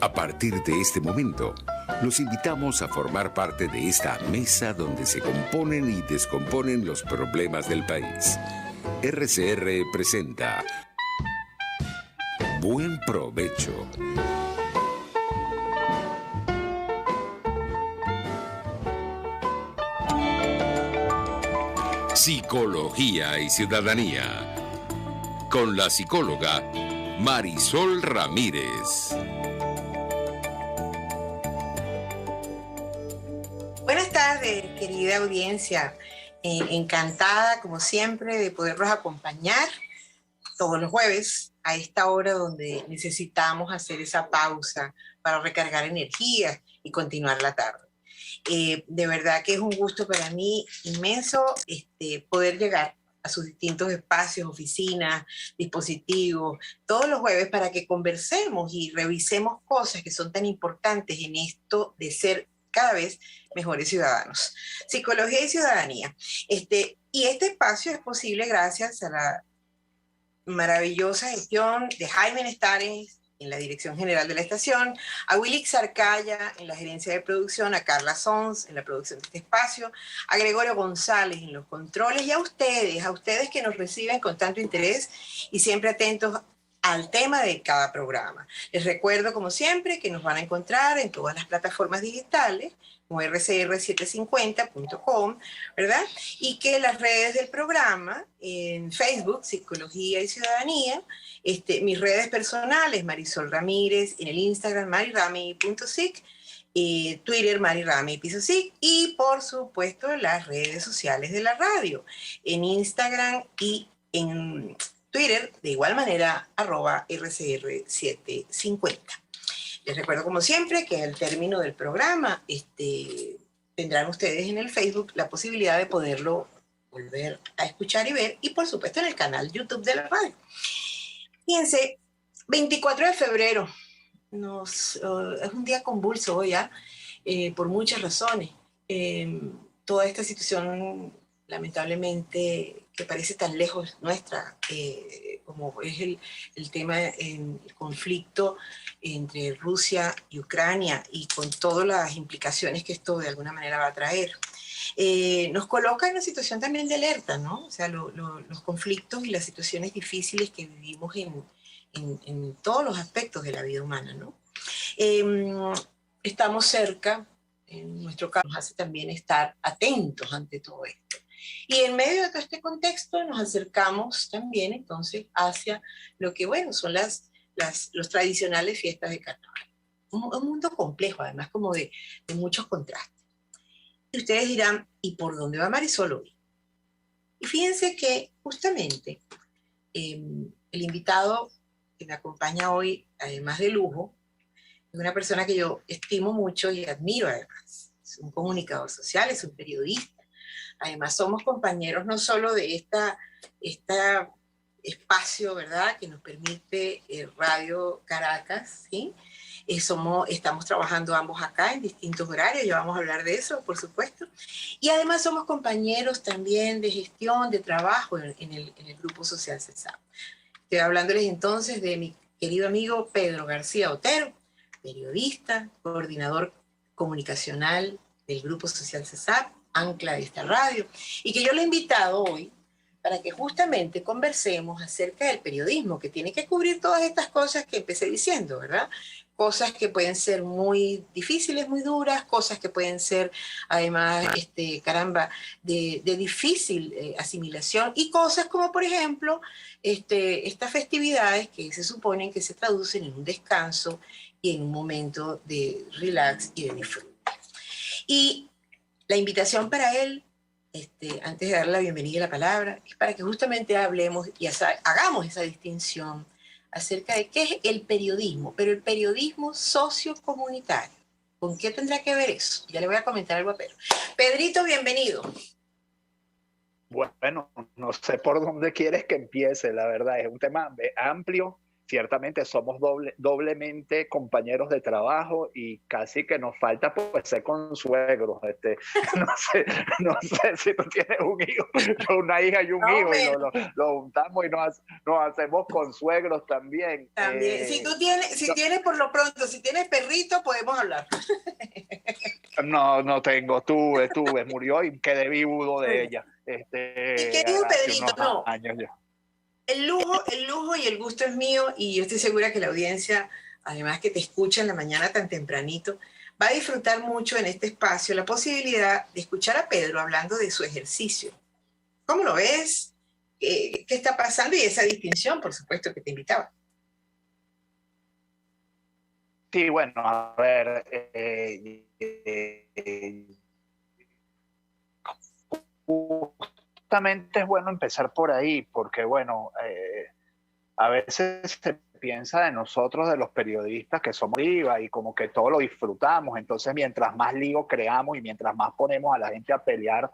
A partir de este momento, los invitamos a formar parte de esta mesa donde se componen y descomponen los problemas del país. RCR presenta Buen Provecho. Psicología y Ciudadanía. Con la psicóloga Marisol Ramírez. Buenas tardes, querida audiencia. Encantada, como siempre, de poderlos acompañar todos los jueves a esta hora donde necesitamos hacer esa pausa para recargar energías y continuar la tarde. De verdad que es un gusto para mí inmenso poder llegar a sus distintos espacios, oficinas, dispositivos, todos los jueves para que conversemos y revisemos cosas que son tan importantes en esto de ser cada vez mejores ciudadanos. Psicología y ciudadanía. Y este espacio es posible gracias a la maravillosa gestión de Jaime Nestares en la dirección general de la estación, a Willy Zarcaya en la gerencia de producción, a Carla Sons en la producción de este espacio, a Gregorio González en los controles y a ustedes que nos reciben con tanto interés y siempre atentos al tema de cada programa. Les recuerdo, como siempre, que nos van a encontrar en todas las plataformas digitales, como rcr750.com, ¿verdad? Y que las redes del programa, en Facebook, Psicología y Ciudadanía, mis redes personales, Marisol Ramírez, en el Instagram, marirami.sic, Twitter, marirami.sic, y por supuesto las redes sociales de la radio, en Instagram y en Twitter, de igual manera, @rcr750. Les recuerdo, como siempre, que al término del programa tendrán ustedes en el Facebook la posibilidad de poderlo volver a escuchar y ver, y por supuesto en el canal YouTube de la radio. Fíjense, 24 de febrero, es un día convulso hoy, por muchas razones. Toda esta situación, lamentablemente, que parece tan lejos nuestra, como es el tema, el conflicto entre Rusia y Ucrania, y con todas las implicaciones que esto de alguna manera va a traer, nos coloca en una situación también de alerta, ¿no? O sea, los conflictos y las situaciones difíciles que vivimos en todos los aspectos de la vida humana, ¿no? Estamos cerca, en nuestro caso, nos hace también estar atentos ante todo esto. Y en medio de todo este contexto nos acercamos también entonces hacia lo que, bueno, son las tradicionales fiestas de carnaval. Un mundo complejo, además, como de muchos contrastes. Y ustedes dirán, ¿y por dónde va Marisol hoy? Y fíjense que justamente el invitado que me acompaña hoy, además de lujo, es una persona que yo estimo mucho y admiro además. Es un comunicador social, es un periodista. Además somos compañeros no solo de este espacio, ¿verdad?, que nos permite Radio Caracas, ¿sí? Estamos trabajando ambos acá en distintos horarios, ya vamos a hablar de eso, por supuesto. Y además somos compañeros también de gestión, de trabajo en el Grupo Social CESAP. Estoy hablándoles entonces de mi querido amigo Pedro García Otero, periodista, coordinador comunicacional del Grupo Social CESAP, ancla de esta radio, y que yo lo he invitado hoy para que justamente conversemos acerca del periodismo, que tiene que cubrir todas estas cosas que empecé diciendo, ¿verdad? Cosas que pueden ser muy difíciles, muy duras, cosas que pueden ser, además, de difícil asimilación, y cosas como, por ejemplo, estas festividades que se suponen que se traducen en un descanso y en un momento de relax y de disfrute. Y la invitación para él, antes de darle la bienvenida y la palabra, es para que justamente hablemos y hagamos esa distinción acerca de qué es el periodismo, pero el periodismo sociocomunitario. ¿Con qué tendrá que ver eso? Ya le voy a comentar algo a Pedro. Pedrito, bienvenido. Bueno, no sé por dónde quieres que empiece, la verdad. Es un tema amplio. ciertamente somos doblemente compañeros de trabajo y casi que nos falta pues ser consuegros. No sé, no sé si tú tienes un hijo, una hija y un hijo, y lo juntamos y nos hacemos consuegros también. También. Si tienes por lo pronto, si tienes perrito, podemos hablar. No tengo, tuve, murió y quedé viudo de ella. ¿Y qué dijo Pedrito? No. Años ya. El lujo y el gusto es mío, y yo estoy segura que la audiencia, además que te escucha en la mañana tan tempranito, va a disfrutar mucho en este espacio la posibilidad de escuchar a Pedro hablando de su ejercicio. ¿Cómo lo ves? ¿Qué está pasando? Y esa distinción, por supuesto, que te invitaba. Sí, bueno, a ver, justamente es bueno empezar por ahí, porque bueno, a veces se piensa de nosotros, de los periodistas, que somos viva y como que todo lo disfrutamos. Entonces, mientras más lío creamos y mientras más ponemos a la gente a pelear,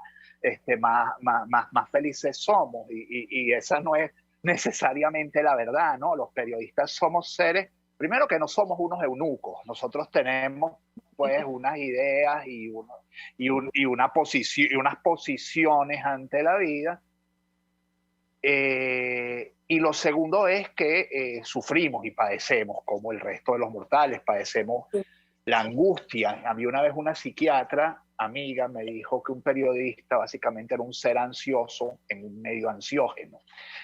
más felices somos. Y esa no es necesariamente la verdad, ¿no? Los periodistas somos seres, primero que no somos unos eunucos. Nosotros tenemos pues unas ideas y unas posiciones ante la vida. Y lo segundo es que sufrimos y padecemos, como el resto de los mortales, padecemos la angustia. A mí una vez una psiquiatra amiga me dijo que un periodista básicamente era un ser ansioso en un medio ansiógeno.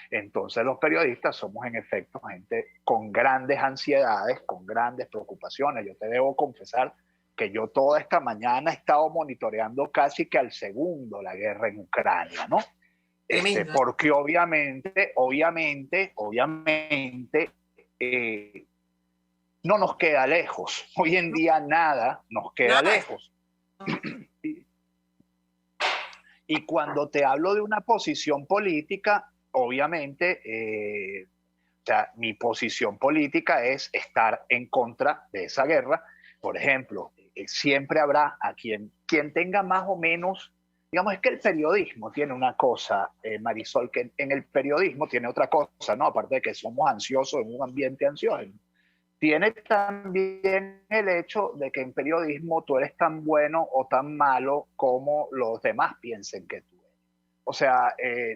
Entonces los periodistas somos en efecto gente con grandes ansiedades, con grandes preocupaciones. Yo te debo confesar que yo toda esta mañana he estado monitoreando casi que al segundo la guerra en Ucrania, ¿no? Porque obviamente, no nos queda lejos. Hoy en día nada nos queda lejos. Y cuando te hablo de una posición política, obviamente, o sea, mi posición política es estar en contra de esa guerra. Por ejemplo, siempre habrá a quien tenga más o menos. Digamos, es que el periodismo tiene una cosa, Marisol, que en el periodismo tiene otra cosa, ¿no? Aparte de que somos ansiosos en un ambiente ansiógeno. Tiene también el hecho de que en periodismo tú eres tan bueno o tan malo como los demás piensen que tú eres. O sea,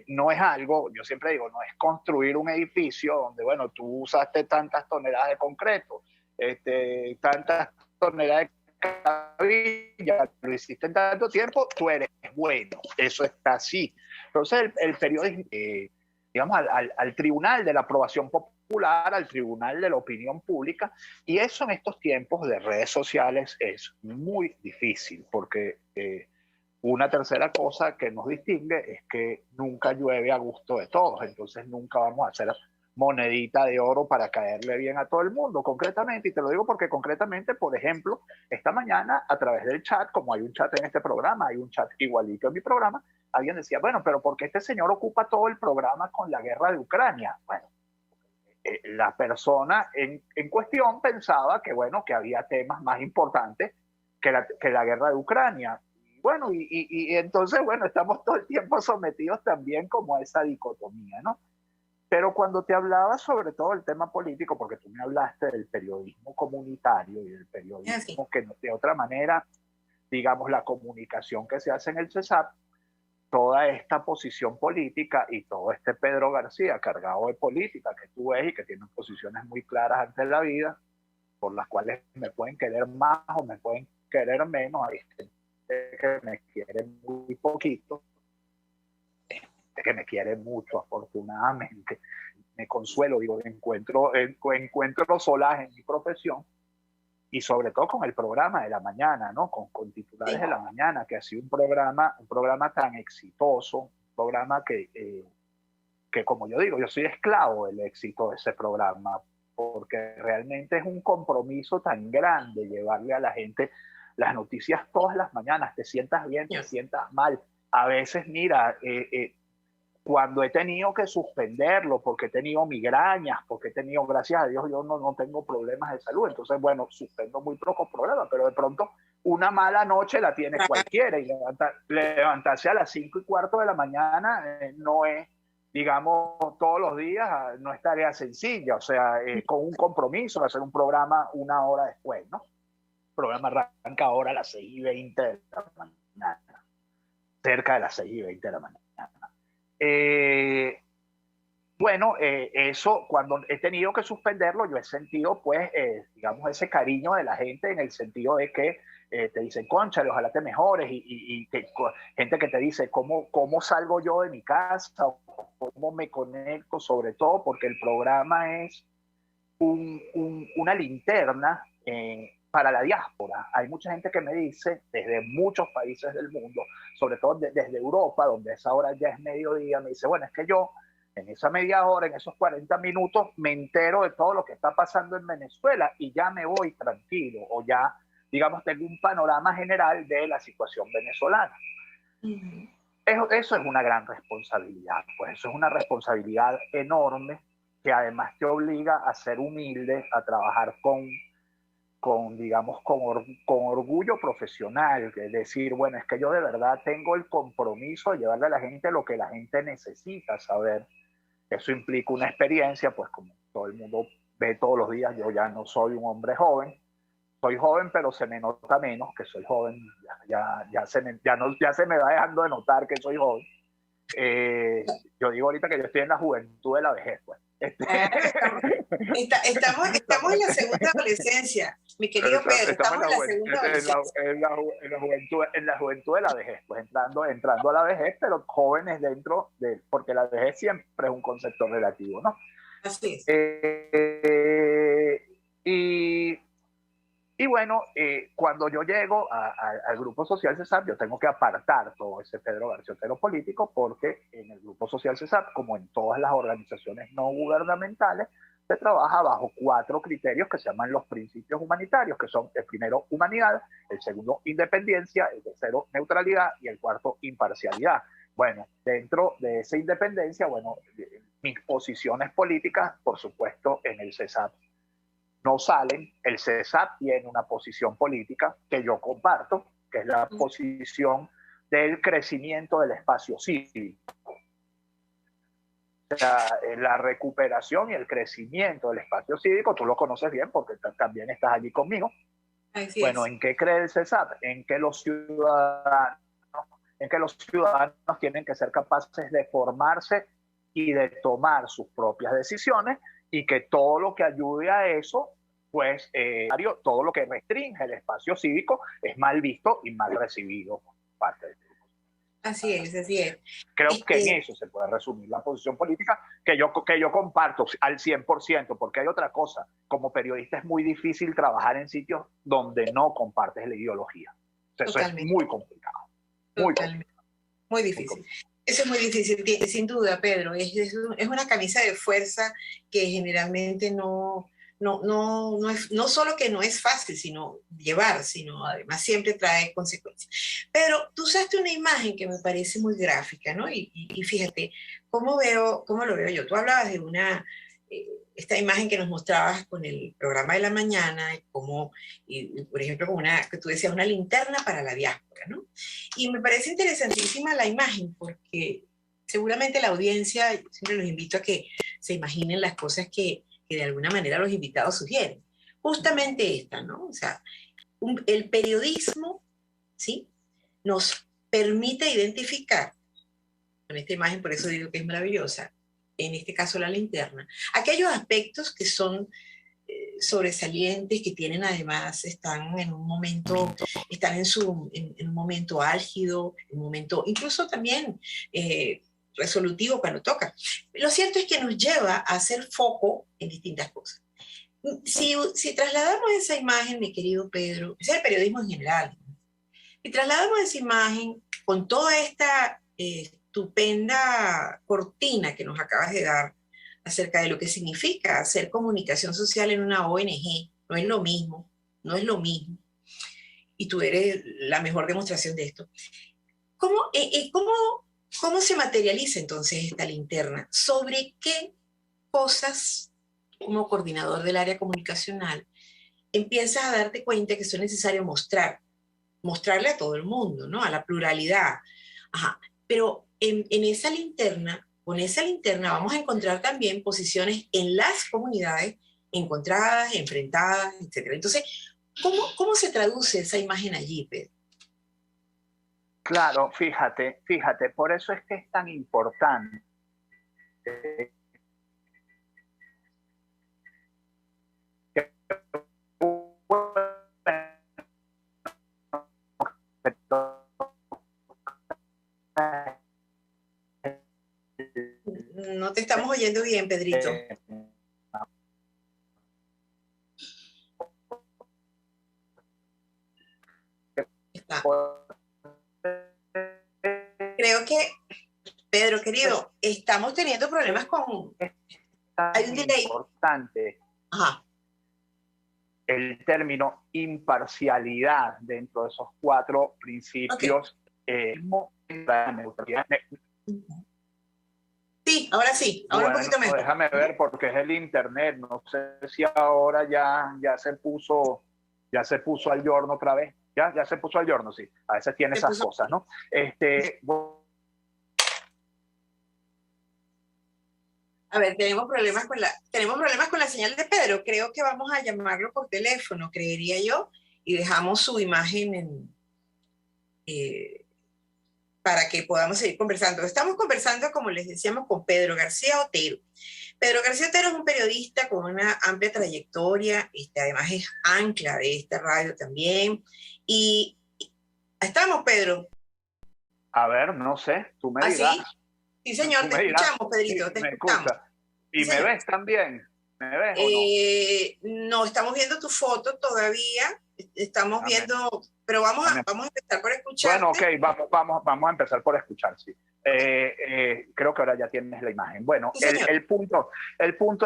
no es algo, yo siempre digo, no es construir un edificio donde, bueno, tú usaste tantas toneladas de concreto, tantas toneladas de cabilla, lo hiciste en tanto tiempo, tú eres bueno, eso está así. Entonces el periodismo, digamos, al tribunal de la aprobación popular, al tribunal de la opinión pública, y eso en estos tiempos de redes sociales es muy difícil, porque una tercera cosa que nos distingue es que nunca llueve a gusto de todos, entonces nunca vamos a hacer monedita de oro para caerle bien a todo el mundo, concretamente, y te lo digo porque concretamente, por ejemplo, esta mañana a través del chat, como hay un chat en este programa, hay un chat igualito en mi programa, alguien decía, bueno, pero ¿por qué este señor ocupa todo el programa con la guerra de Ucrania? Bueno, la persona en cuestión pensaba que, bueno, que había temas más importantes que la guerra de Ucrania. Bueno, y entonces, bueno, estamos todo el tiempo sometidos también como a esa dicotomía, ¿no? Pero cuando te hablaba sobre todo del tema político, porque tú me hablaste del periodismo comunitario y del periodismo que de otra manera, digamos, la comunicación que se hace en el CESAP, toda esta posición política y todo este Pedro García cargado de política que tú ves y que tiene posiciones muy claras ante la vida, por las cuales me pueden querer más o me pueden querer menos, hay gente que me quiere muy poquito, que me quiere mucho, afortunadamente. Me consuelo, digo, encuentro solaje en mi profesión y sobre todo con el programa de la mañana, ¿no? Con titulares de la mañana, que ha sido un programa tan exitoso, un programa que como yo digo, yo soy esclavo del éxito de ese programa, porque realmente es un compromiso tan grande llevarle a la gente las noticias todas las mañanas, te sientas bien, te sientas mal. A veces, mira, cuando he tenido que suspenderlo porque he tenido migrañas, porque he tenido, gracias a Dios, yo no tengo problemas de salud, entonces, bueno, suspendo muy pocos problemas, pero de pronto una mala noche la tiene cualquiera y levantarse a las 5:15 de la mañana no es digamos, todos los días no es tarea sencilla, o sea, con un compromiso de hacer un programa una hora después, ¿no? El programa arranca ahora a las 6:20 de la mañana, cerca de las 6:20 de la mañana. Bueno, eso cuando he tenido que suspenderlo, yo he sentido, pues, digamos, ese cariño de la gente en el sentido de que te dicen, cónchale, ojalá te mejores, y gente que te dice, ¿cómo salgo yo de mi casa? ¿Cómo me conecto? Sobre todo porque el programa es una linterna para la diáspora. Hay mucha gente que me dice, desde muchos países del mundo, sobre todo desde Europa, donde esa hora ya es mediodía, me dice, bueno, es que yo en esa media hora, en esos 40 minutos, me entero de todo lo que está pasando en Venezuela y ya me voy tranquilo, o ya, digamos, tengo un panorama general de la situación venezolana. Eso es una gran responsabilidad, pues eso es una responsabilidad enorme que además te obliga a ser humilde, a trabajar digamos, con orgullo profesional, es decir, bueno, es que yo de verdad tengo el compromiso de llevarle a la gente lo que la gente necesita saber. Eso implica una experiencia, pues como todo el mundo ve todos los días, yo ya no soy un hombre joven, soy joven, pero se me nota menos que soy joven, ya se me va dejando de notar que soy joven. Yo digo ahorita que yo estoy en la juventud de la vejez, pues. Estamos en la segunda adolescencia, mi querido Pedro, estamos en la segunda adolescencia. En la juventud de la vejez, pues entrando a la vejez, pero jóvenes dentro de, porque la vejez siempre es un concepto relativo, ¿no? Así es. Y bueno, cuando yo llego al Grupo Social CESAP, yo tengo que apartar todo ese Pedro García Otero político, porque en el Grupo Social CESAP, como en todas las organizaciones no gubernamentales, se trabaja bajo 4 criterios que se llaman los principios humanitarios, que son el primero, humanidad, el segundo, independencia, el tercero, neutralidad, y el cuarto, imparcialidad. Bueno, dentro de esa independencia, bueno, mis posiciones políticas, por supuesto, en el CESAP no salen. El CESAP tiene una posición política que yo comparto, que es la posición del crecimiento del espacio cívico. O sea, la recuperación y el crecimiento del espacio cívico, tú lo conoces bien porque también estás allí conmigo. Así bueno, es. ¿en qué cree el CESAP? En que los ciudadanos tienen que ser capaces de formarse y de tomar sus propias decisiones, y que todo lo que ayude a eso, pues todo lo que restringe el espacio cívico es mal visto y mal recibido por parte del grupo. Así es, así es. Creo que en eso se puede resumir la posición política que yo comparto al 100%, porque hay otra cosa. Como periodista es muy difícil trabajar en sitios donde no compartes la ideología. Eso es muy complicado. Muy difícil. Eso es muy difícil, sin duda, Pedro. Es una camisa de fuerza que generalmente no solo que no es fácil sino llevar, sino además siempre trae consecuencias. Pero tú usaste una imagen que me parece muy gráfica, ¿no? Y fíjate, ¿cómo lo veo yo? Tú hablabas de esta imagen que nos mostrabas con el programa de la mañana, por ejemplo, que tú decías, una linterna para la diáspora, ¿no? Y me parece interesantísima la imagen, porque seguramente la audiencia, siempre los invito a que se imaginen las cosas que de alguna manera los invitados sugieren. Justamente esta, ¿no? O sea, el periodismo, ¿sí?, nos permite identificar, con esta imagen, por eso digo que es maravillosa, en este caso la linterna, aquellos aspectos que son sobresalientes, que tienen además, están en un momento álgido, un momento incluso también resolutivo cuando toca. Lo cierto es que nos lleva a hacer foco en distintas cosas. Si trasladamos esa imagen, mi querido Pedro, es el periodismo en general, si trasladamos esa imagen con toda esta estupenda cortina que nos acabas de dar acerca de lo que significa hacer comunicación social en una ONG, no es lo mismo, y tú eres la mejor demostración de esto. ¿Cómo se materializa entonces esta linterna? ¿Sobre qué cosas, como coordinador del área comunicacional, empiezas a darte cuenta que es necesario mostrarle a todo el mundo, ¿no? A la pluralidad? Ajá. Pero en esa linterna, con esa linterna vamos a encontrar también posiciones en las comunidades encontradas, enfrentadas, etcétera. Entonces, ¿cómo se traduce esa imagen allí, Pedro? Claro, fíjate, por eso es que es tan importante No te estamos oyendo bien, Pedrito. Está. Creo que, Pedro, querido, estamos teniendo problemas con... Hay un delay. Importante. Ajá. El término imparcialidad dentro de esos 4 principios. Okay. Sí, ahora sí, ahora bueno, un poquito mejor. Déjame ver porque es el internet, no sé si ahora ya se puso al giorno otra vez. Ya se puso al giorno, sí. A veces tiene esas cosas, ¿no? A ver, tenemos problemas con la señal de Pedro. Creo que vamos a llamarlo por teléfono, creería yo, y dejamos su imagen para que podamos seguir conversando. Estamos conversando, como les decíamos, con Pedro García Otero. Pedro García Otero es un periodista con una amplia trayectoria, además es ancla de esta radio también. Y estamos, Pedro. A ver, no sé, tú me dirás. ¿Sí? Sí, señor, te escuchamos, Pedrito, sí, te escuchamos. ¿Y sí, me ves también? ¿Me ves o no? No, estamos viendo tu foto todavía, estamos viendo, pero vamos a empezar por escuchar. Bueno, ok, vamos a empezar por escuchar, sí. Creo que ahora ya tienes la imagen. Bueno, sí, el punto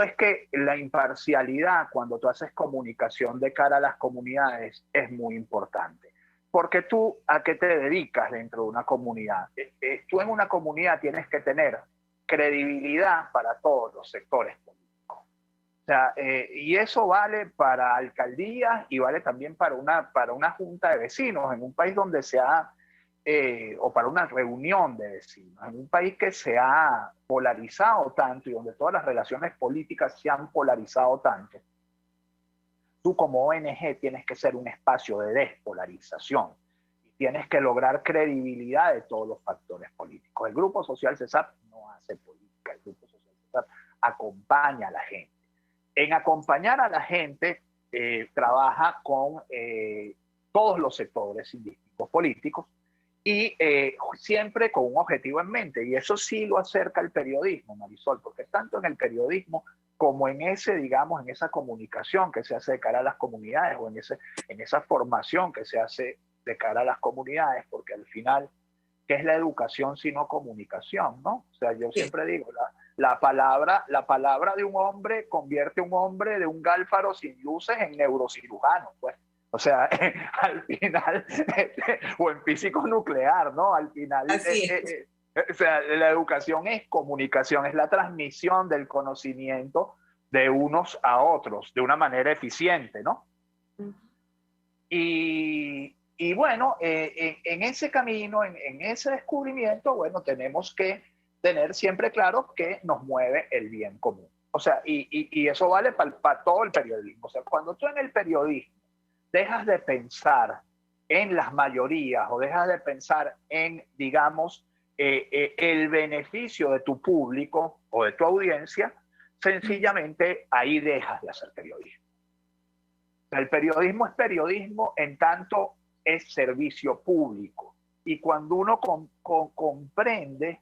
es que la imparcialidad cuando tú haces comunicación de cara a las comunidades es muy importante. Porque tú, ¿a qué te dedicas dentro de una comunidad? Tú en una comunidad tienes que tener credibilidad para todos los sectores políticos. O sea, y eso vale para alcaldías y vale también para una junta de vecinos en un país donde se ha, o para una reunión de vecinos, en un país que se ha polarizado tanto y donde todas las relaciones políticas se han polarizado tanto. Tú como ONG tienes que ser un espacio de despolarización y tienes que lograr credibilidad de todos los factores políticos. El Grupo Social CESAP no hace política, el Grupo Social CESAP acompaña a la gente. En acompañar a la gente trabaja con todos los sectores indistintos políticos y siempre con un objetivo en mente, y eso sí lo acerca el periodismo, Marisol, porque tanto en el periodismo como en esa comunicación que se hace de cara a las comunidades o en esa formación que se hace de cara a las comunidades, porque al final, ¿qué es la educación sino comunicación, no? O sea, yo siempre digo, la palabra de un hombre convierte a un hombre de un gálfaro sin luces en neurocirujano, pues. O sea, al final, o en físico nuclear, ¿no? Al final, o sea, la educación es comunicación, es la transmisión del conocimiento de unos a otros de una manera eficiente, ¿no? Y bueno, en ese camino, en ese descubrimiento, bueno, tenemos que tener siempre claro que nos mueve el bien común. O sea, y eso vale para todo el periodismo. O sea, cuando tú en el periodismo dejas de pensar en las mayorías o dejas de pensar en, digamos, el beneficio de tu público o de tu audiencia, sencillamente ahí dejas de hacer periodismo. El periodismo es periodismo en tanto es servicio público. Y cuando uno comprende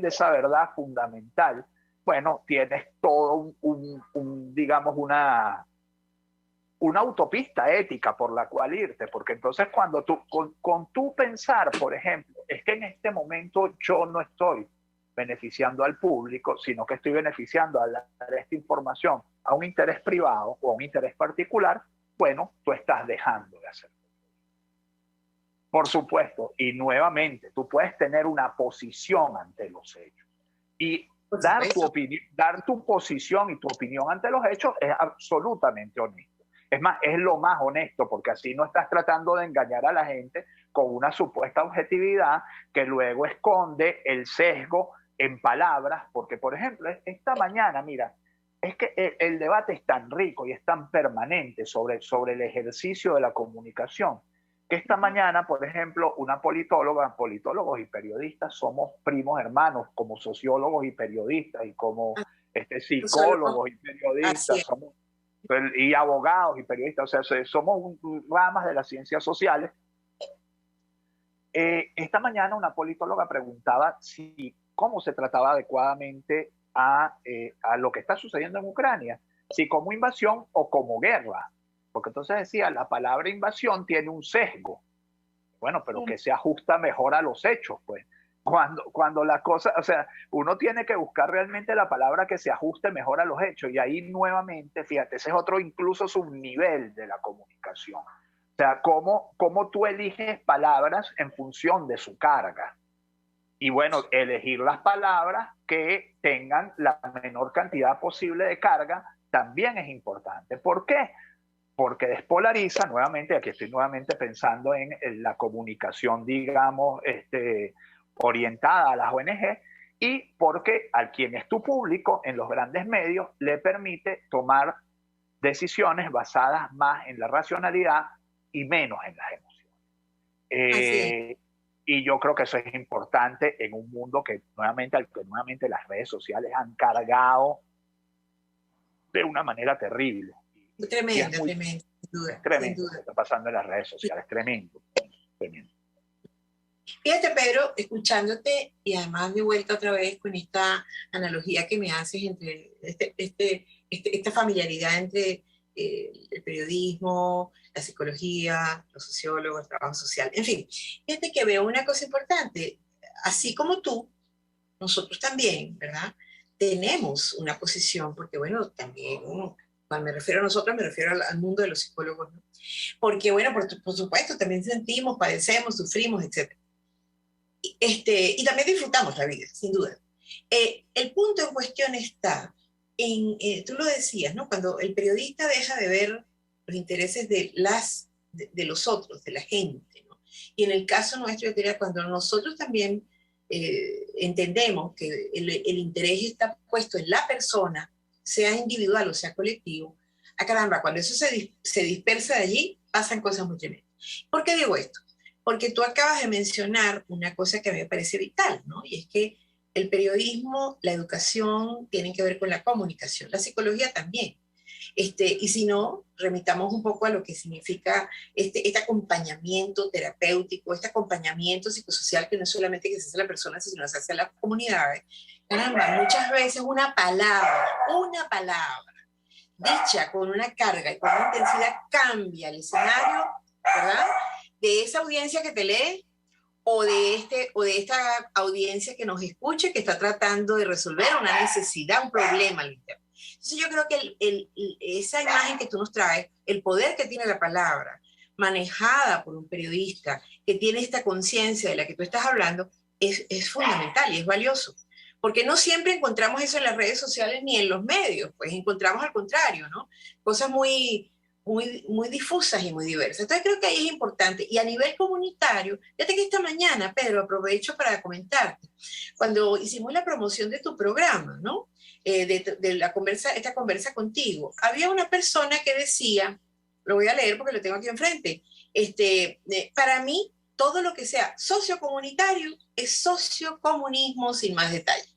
esa verdad fundamental, bueno, tienes todo digamos, una autopista ética por la cual irte, porque entonces cuando tú, con tu pensar, por ejemplo, es que en este momento yo no estoy beneficiando al público, sino que estoy beneficiando al dar esta información a un interés privado o a un interés particular, bueno, tú estás dejando de hacerlo. Por supuesto, y nuevamente, tú puedes tener una posición ante los hechos y dar tu posición y tu opinión ante los hechos es absolutamente honesto. Es más, es lo más honesto, porque así no estás tratando de engañar a la gente con una supuesta objetividad que luego esconde el sesgo en palabras, porque por ejemplo, esta mañana, mira, es que el debate es tan rico y es tan permanente sobre el ejercicio de la comunicación, que esta mañana, por ejemplo, una politóloga, politólogos y periodistas somos primos hermanos, como sociólogos y periodistas, y como psicólogos y periodistas, somos, y abogados y periodistas, o sea, somos ramas de las ciencias sociales. Esta mañana una politóloga preguntaba cómo se trataba adecuadamente a lo que está sucediendo en Ucrania, si como invasión o como guerra, porque entonces decía, la palabra invasión tiene un sesgo, bueno, pero que se ajusta mejor a los hechos, pues. Cuando la cosa, o sea, uno tiene que buscar realmente la palabra que se ajuste mejor a los hechos, y ahí nuevamente, fíjate, ese es otro incluso subnivel de la comunicación. O sea, cómo tú eliges palabras en función de su carga. Y bueno, elegir las palabras que tengan la menor cantidad posible de carga también es importante. ¿Por qué? Porque despolariza nuevamente, aquí estoy nuevamente pensando en la comunicación, digamos, orientada a las ONG, y porque a quien es tu público en los grandes medios le permite tomar decisiones basadas más en la racionalidad y menos en las emociones. Y yo creo que eso es importante en un mundo que nuevamente las redes sociales han cargado de una manera terrible. Tremendo, sin duda. Es tremendo lo que está pasando en las redes sociales, tremendo. Fíjate, Pedro, escuchándote y además de vuelta otra vez con esta analogía que me haces entre esta familiaridad entre el periodismo, la psicología, los sociólogos, el trabajo social, en fin, fíjate que veo una cosa importante, así como tú, nosotros también, ¿verdad? Tenemos una posición, porque bueno, también, cuando me refiero a nosotros, me refiero al mundo de los psicólogos, ¿no? Porque bueno, por supuesto, también sentimos, padecemos, sufrimos, etc. Y también disfrutamos la vida, sin duda. El punto en cuestión está en, tú lo decías, ¿no? Cuando el periodista deja de ver los intereses de los otros, de la gente, ¿no? Y en el caso nuestro, yo diría, cuando nosotros también entendemos que el interés está puesto en la persona, sea individual o sea colectivo, caramba, cuando eso se dispersa de allí, pasan cosas muy tremendas. ¿Por qué digo esto? Porque tú acabas de mencionar una cosa que a mí me parece vital, ¿no? Y es que el periodismo, la educación tienen que ver con la comunicación, la psicología también. Y si no, remitamos un poco a lo que significa este acompañamiento terapéutico, este acompañamiento psicosocial que no es solamente que se hace a la persona, sino que se hace a las comunidades. Caramba, muchas veces una palabra dicha con una carga y con una intensidad cambia el escenario, ¿verdad? De esa audiencia que te lee o de esta audiencia que nos escucha, que está tratando de resolver una necesidad, un problema al interno. Entonces yo creo que esa imagen que tú nos traes, el poder que tiene la palabra, manejada por un periodista que tiene esta conciencia de la que tú estás hablando, es fundamental y es valioso. Porque no siempre encontramos eso en las redes sociales ni en los medios, pues encontramos al contrario, ¿no? Cosas muy difusas y muy diversas. Entonces creo que ahí es importante. Y a nivel comunitario, fíjate que esta mañana, Pedro, aprovecho para comentarte, cuando hicimos la promoción de tu programa, ¿no? Esta conversa contigo, había una persona que decía, lo voy a leer porque lo tengo aquí enfrente, para mí, todo lo que sea sociocomunitario es sociocomunismo sin más detalle.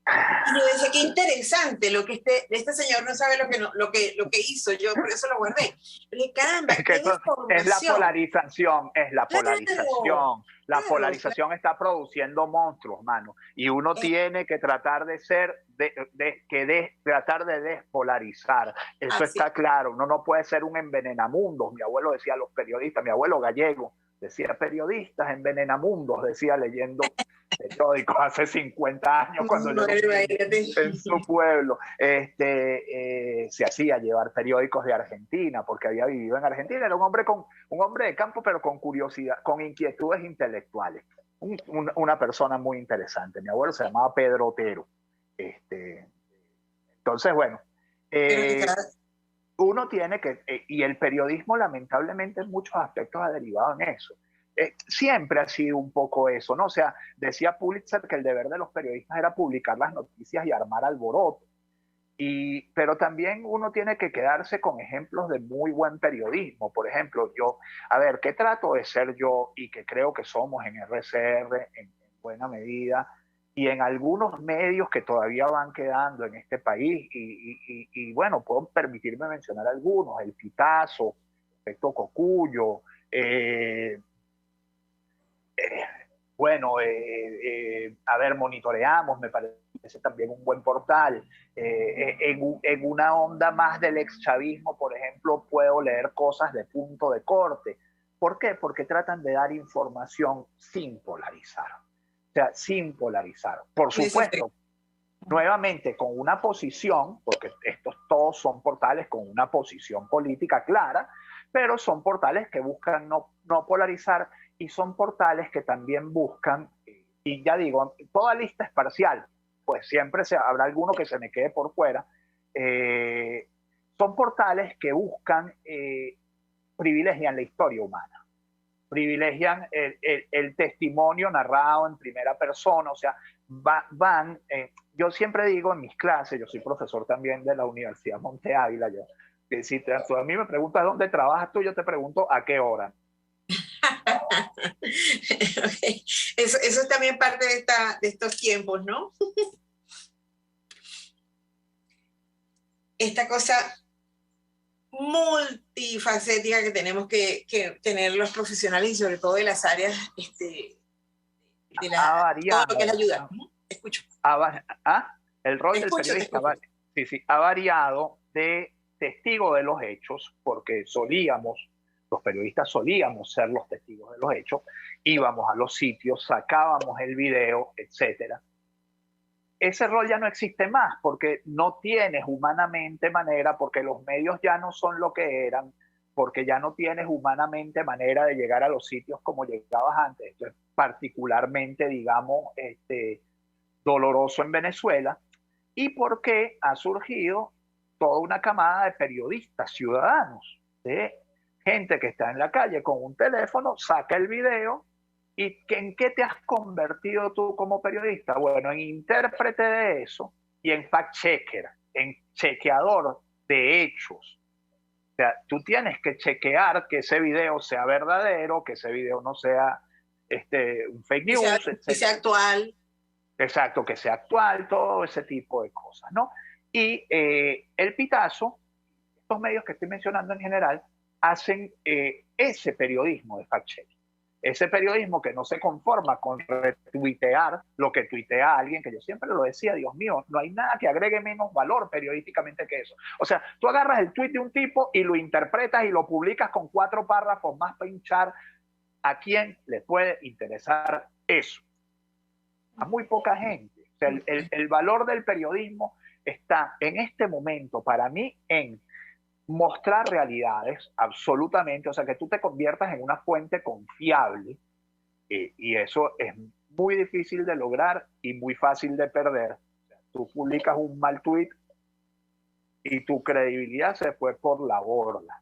Y yo decía, qué interesante lo que este señor no sabe lo que hizo, yo por eso lo guardé. Pero caramba, es que es la polarización, Claro. La polarización está produciendo monstruos, mano. Y uno tiene que tratar de tratar de despolarizar. Eso está claro. Uno no puede ser un envenenamundos. Mi abuelo decía a los periodistas, mi abuelo gallego decía periodistas envenenamundos, decía leyendo periódicos hace 50 años cuando yo en su pueblo se hacía llevar periódicos de Argentina porque había vivido en Argentina. Era un hombre de campo, pero con curiosidad, con inquietudes intelectuales, una persona muy interesante. Mi abuelo se llamaba Pedro Otero. Entonces, bueno, uno tiene que, y el periodismo lamentablemente en muchos aspectos ha derivado en eso. siempre ha sido un poco eso, ¿no? O sea, decía Pulitzer que el deber de los periodistas era publicar las noticias y armar alboroto. Pero también uno tiene que quedarse con ejemplos de muy buen periodismo. Por ejemplo, a ver, ¿qué trato de ser yo y que creo que somos en RCR en buena medida y en algunos medios que todavía van quedando en este país? Y bueno, puedo permitirme mencionar algunos: El Pitazo, Efecto Cocuyo, bueno, a ver, Monitoreamos, me parece también un buen portal. En una onda más del exchavismo, por ejemplo, puedo leer cosas de Punto de Corte. ¿Por qué? Porque tratan de dar información sin polarizar. O sea, sin polarizar. Por supuesto, nuevamente con una posición, porque estos todos son portales con una posición política clara, pero son portales que buscan no polarizar, y son portales que también buscan, y ya digo, toda lista es parcial, pues siempre habrá alguno que se me quede por fuera. Son portales que buscan, privilegian la historia humana, privilegian el testimonio narrado en primera persona, o sea, yo siempre digo en mis clases, yo soy profesor también de la Universidad Monte Ávila, si a mí me preguntas dónde trabajas tú, yo te pregunto a qué hora. Okay. Eso es también parte de estos tiempos, ¿no? Esta cosa multifacética que tenemos que tener los profesionales, y sobre todo de las áreas de todo lo que es la ayuda. Escucho. El rol del periodista ha variado de testigo de los hechos, porque los periodistas solíamos ser los testigos de los hechos, íbamos a los sitios, sacábamos el video, etcétera. Ese rol ya no existe más, porque no tienes humanamente manera, porque los medios ya no son lo que eran, porque ya no tienes humanamente manera de llegar a los sitios como llegabas antes. Esto es particularmente, digamos, doloroso en Venezuela, y porque ha surgido toda una camada de periodistas ciudadanos, de gente que está en la calle con un teléfono, saca el video. ¿Y en qué te has convertido tú como periodista? Bueno, en intérprete de eso y en fact-checker, en chequeador de hechos. O sea, tú tienes que chequear que ese video sea verdadero, que ese video no sea un fake news, que sea actual. Exacto, que sea actual, todo ese tipo de cosas, ¿no? Y El Pitazo, estos medios que estoy mencionando en general, hacen ese periodismo de fact-checking. Ese periodismo que no se conforma con retuitear lo que tuitea alguien, que yo siempre lo decía, Dios mío, no hay nada que agregue menos valor periodísticamente que eso. O sea, tú agarras el tuit de un tipo y lo interpretas y lo publicas con 4 párrafos más para hinchar. ¿A quién le puede interesar eso? A muy poca gente. O sea, el valor del periodismo está en este momento, para mí, en mostrar realidades, absolutamente, o sea, que tú te conviertas en una fuente confiable, y eso es muy difícil de lograr y muy fácil de perder. O sea, tú publicas un mal tweet y tu credibilidad se fue por la borda.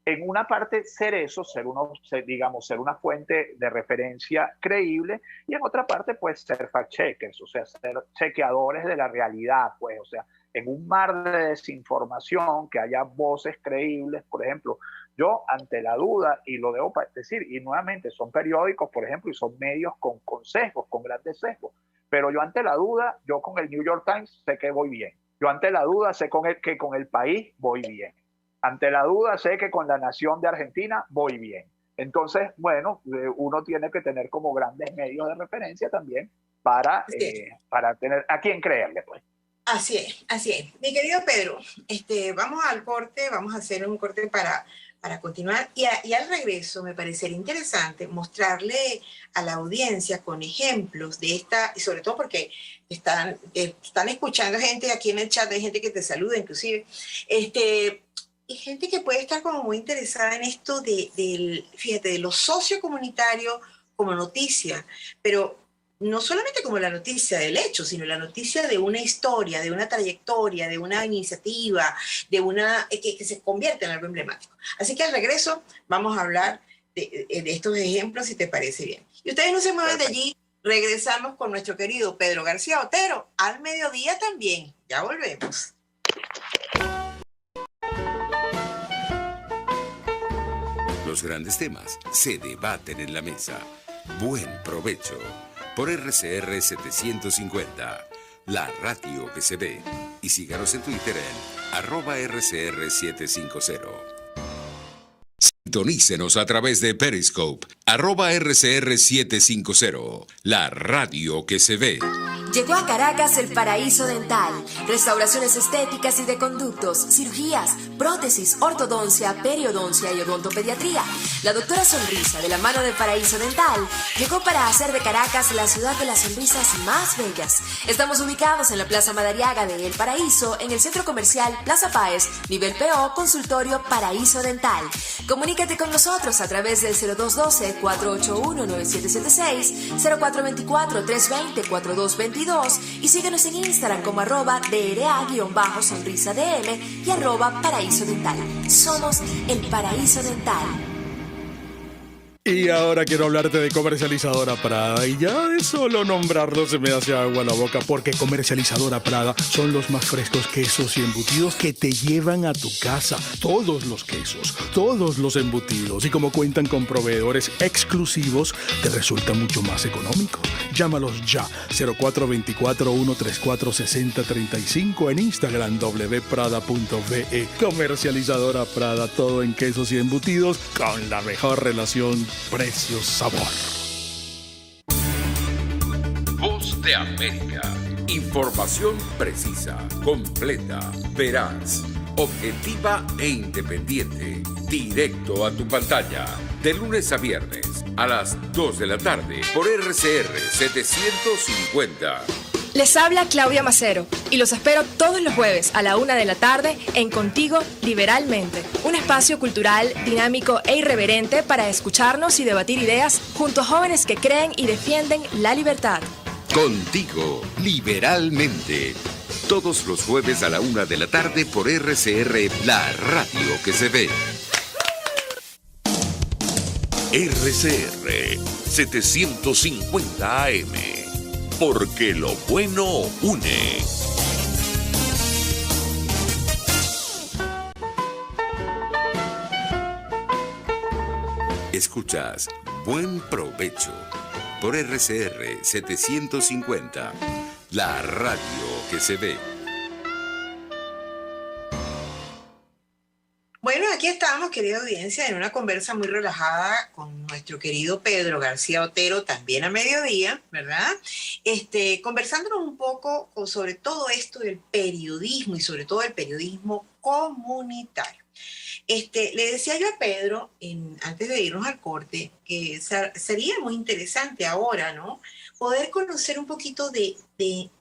En una parte ser eso, ser una fuente de referencia creíble, y en otra parte pues ser fact-checkers, o sea, ser chequeadores de la realidad, pues, o sea, en un mar de desinformación que haya voces creíbles. Por ejemplo, yo ante la duda, y lo debo decir, y nuevamente son periódicos, por ejemplo, y son medios con sesgos, con grandes sesgos, pero yo ante la duda, yo con el New York Times sé que voy bien, yo ante la duda sé que con El País voy bien. Ante la duda, sé que con La Nación de Argentina voy bien. Entonces, bueno, uno tiene que tener como grandes medios de referencia también para tener a quién creerle, pues. Así es, así es. Mi querido Pedro, vamos al corte, vamos a hacer un corte para continuar, y al regreso me parecería interesante mostrarle a la audiencia con ejemplos de esta, y sobre todo porque están escuchando gente aquí en el chat, hay gente que te saluda inclusive, y gente que puede estar como muy interesada en esto fíjate, de lo sociocomunitario como noticia, pero no solamente como la noticia del hecho, sino la noticia de una historia, de una trayectoria, de una iniciativa, de una que se convierte en algo emblemático. Así que al regreso vamos a hablar de estos ejemplos, si te parece bien. Y ustedes no se mueven de allí, regresamos con nuestro querido Pedro García Otero, al mediodía también. Ya volvemos. Los grandes temas se debaten en la mesa. Buen provecho. Por RCR 750, la radio que se ve. Y síganos en Twitter en @RCR750. Sintonícenos a través de Periscope, @RCR750, la radio que se ve. Llegó a Caracas el Paraíso Dental. Restauraciones estéticas y de conductos, cirugías, prótesis, ortodoncia, periodoncia y odontopediatría. La doctora Sonrisa, de la mano del Paraíso Dental, llegó para hacer de Caracas la ciudad de las sonrisas más bellas. Estamos ubicados en la Plaza Madariaga de El Paraíso, en el centro comercial Plaza Páez, nivel PO, consultorio Paraíso Dental. Comunícate con nosotros a través del 0212-481-9776, 0424-320-4222 y síguenos en Instagram como @DRA_sonrisadm y @Paraíso Dental. Somos el Paraíso Dental. Y ahora quiero hablarte de Comercializadora Prada. Y ya de solo nombrarlo se me hace agua la boca, porque Comercializadora Prada son los más frescos quesos y embutidos que te llevan a tu casa. Todos los quesos, todos los embutidos. Y como cuentan con proveedores exclusivos, te resulta mucho más económico. Llámalos ya, 0424-134-6035, en Instagram wprada.ve. Comercializadora Prada, todo en quesos y embutidos con la mejor relación precio-sabor. Voz de América. Información precisa, completa, veraz, objetiva e independiente. Directo a tu pantalla. De lunes a viernes a las 2 de la tarde por RCR 750. Les habla Claudia Macero y los espero todos los jueves a la 1 de la tarde en Contigo Liberalmente, un espacio cultural, dinámico e irreverente para escucharnos y debatir ideas junto a jóvenes que creen y defienden la libertad. Contigo Liberalmente. Todos los jueves a la 1 de la tarde por RCR, la radio que se ve. RCR 750 AM. Porque lo bueno une. Escuchas Buen Provecho por RCR 750, la radio que se ve. Bueno, aquí estamos, querida audiencia, en una conversa muy relajada con nuestro querido Pedro García Otero, también a mediodía, ¿verdad? Conversándonos un poco sobre todo esto del periodismo y sobre todo el periodismo comunitario. Le decía yo a Pedro, antes de irnos al corte, que sería muy interesante ahora, ¿no?, poder conocer un poquito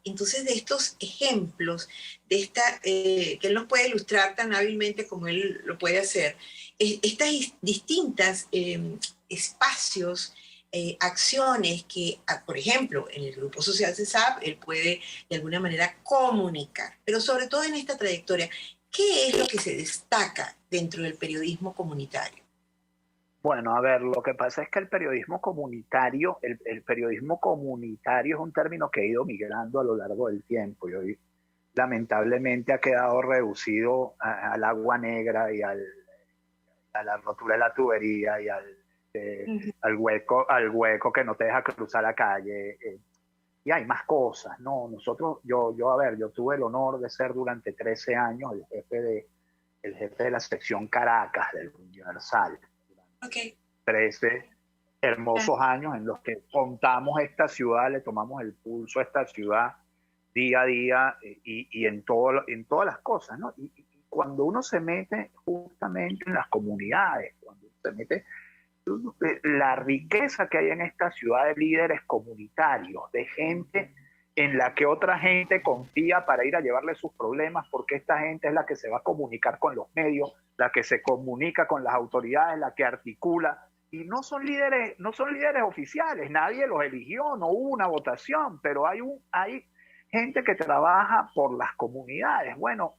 entonces de estos ejemplos, que él nos puede ilustrar tan hábilmente como él lo puede hacer, estas distintas espacios, acciones que, por ejemplo, en el Grupo Social CESAP, él puede de alguna manera comunicar, pero sobre todo en esta trayectoria, ¿qué es lo que se destaca dentro del periodismo comunitario? Bueno, a ver, lo que pasa es que el periodismo comunitario, el periodismo comunitario es un término que ha ido migrando a lo largo del tiempo y hoy lamentablemente ha quedado reducido al agua negra y a la rotura de la tubería y al hueco que no te deja cruzar la calle. Y hay más cosas, ¿no? Yo tuve el honor de ser durante 13 años el jefe de la sección Caracas del Universal. Okay. 13 hermosos años en los que contamos esta ciudad, le tomamos el pulso a esta ciudad día a día y en todas las cosas, ¿no? Y cuando uno se mete justamente en las comunidades, cuando se mete la riqueza que hay en esta ciudad de líderes comunitarios, de gente en la que otra gente confía para ir a llevarle sus problemas, porque esta gente es la que se va a comunicar con los medios, la que se comunica con las autoridades, la que articula y no son líderes oficiales, nadie los eligió, no hubo una votación, pero hay gente que trabaja por las comunidades. Bueno,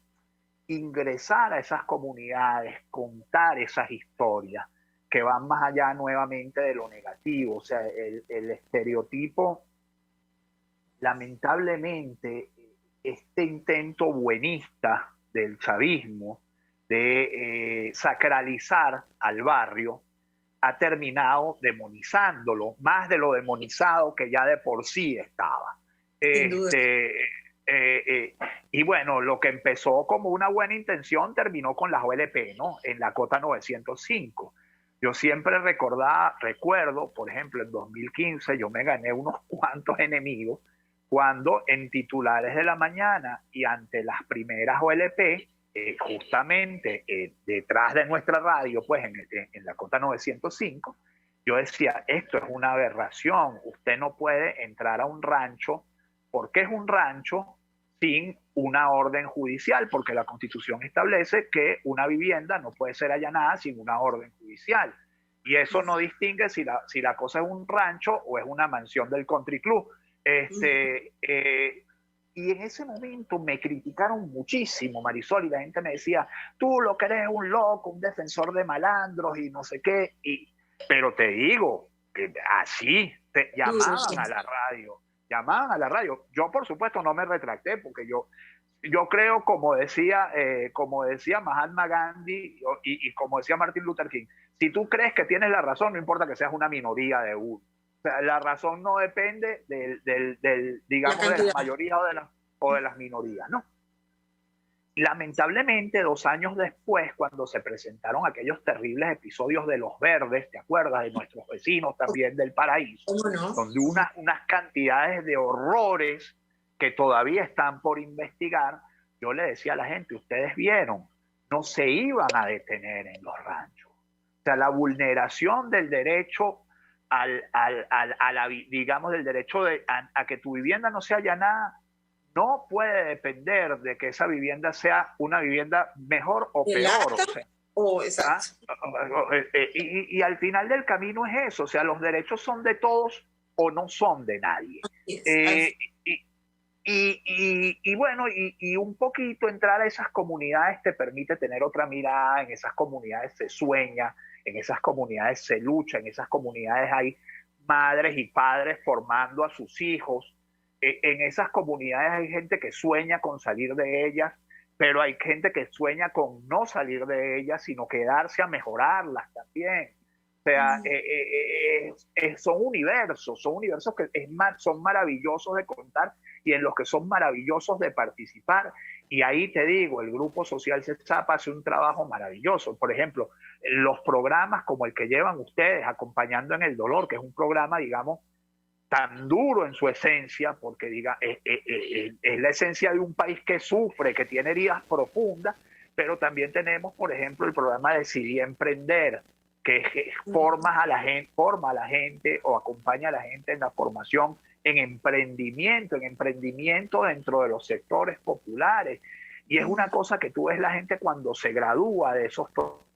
ingresar a esas comunidades, contar esas historias que van más allá nuevamente de lo negativo. O sea, el estereotipo, lamentablemente, este intento buenista del chavismo de sacralizar al barrio ha terminado demonizándolo, más de lo demonizado que ya de por sí estaba. Y bueno, lo que empezó como una buena intención terminó con las OLP, ¿no? En la Cota 905. Yo siempre recuerdo, por ejemplo, en 2015 yo me gané unos cuantos enemigos cuando en titulares de la mañana y ante las primeras OLP, justamente detrás de nuestra radio, pues en la Cota 905, yo decía, esto es una aberración, usted no puede entrar a un rancho, porque es un rancho sin una orden judicial, porque la Constitución establece que una vivienda no puede ser allanada sin una orden judicial. Y eso no distingue si la cosa es un rancho o es una mansión del country club. Y en ese momento me criticaron muchísimo, Marisol, y la gente me decía, tú lo que eres es un loco, un defensor de malandros y no sé qué. Pero te digo, que así llamaban a la radio. Yo, por supuesto, no me retracté, porque yo creo, como decía Mahatma Gandhi y como decía Martin Luther King, si tú crees que tienes la razón, no importa que seas una minoría de uno. O sea, la razón no depende digamos, de la mayoría o de las minorías, ¿no? Lamentablemente, 2 años después, cuando se presentaron aquellos terribles episodios de los verdes, ¿te acuerdas? De nuestros vecinos también del Paraíso, no, donde unas cantidades de horrores que todavía están por investigar, yo le decía a la gente, ustedes vieron, no se iban a detener en los ranchos. O sea, la vulneración del derecho digamos, del derecho a que tu vivienda no sea allanada, no puede depender de que esa vivienda sea una vivienda mejor o peor. Y al final del camino es eso, o sea, los derechos son de todos o no son de nadie. Y bueno, y un poquito entrar a esas comunidades te permite tener otra mirada. En esas comunidades se sueña, en esas comunidades se lucha, en esas comunidades hay madres y padres formando a sus hijos. En esas comunidades hay gente que sueña con salir de ellas, pero hay gente que sueña con no salir de ellas, sino quedarse a mejorarlas también. O sea, son universos que son maravillosos de contar y en los que son maravillosos de participar. Y ahí te digo, el Grupo Social CESAP hace un trabajo maravilloso. Por ejemplo, los programas como el que llevan ustedes, Acompañando en el Dolor, que es un programa, digamos, tan duro en su esencia, porque es la esencia de un país que sufre, que tiene heridas profundas, pero también tenemos, por ejemplo, el programa Decidí Emprender, que forma a la gente o acompaña a la gente en la formación en emprendimiento dentro de los sectores populares. Y es una cosa que tú ves la gente cuando se gradúa de esos programas.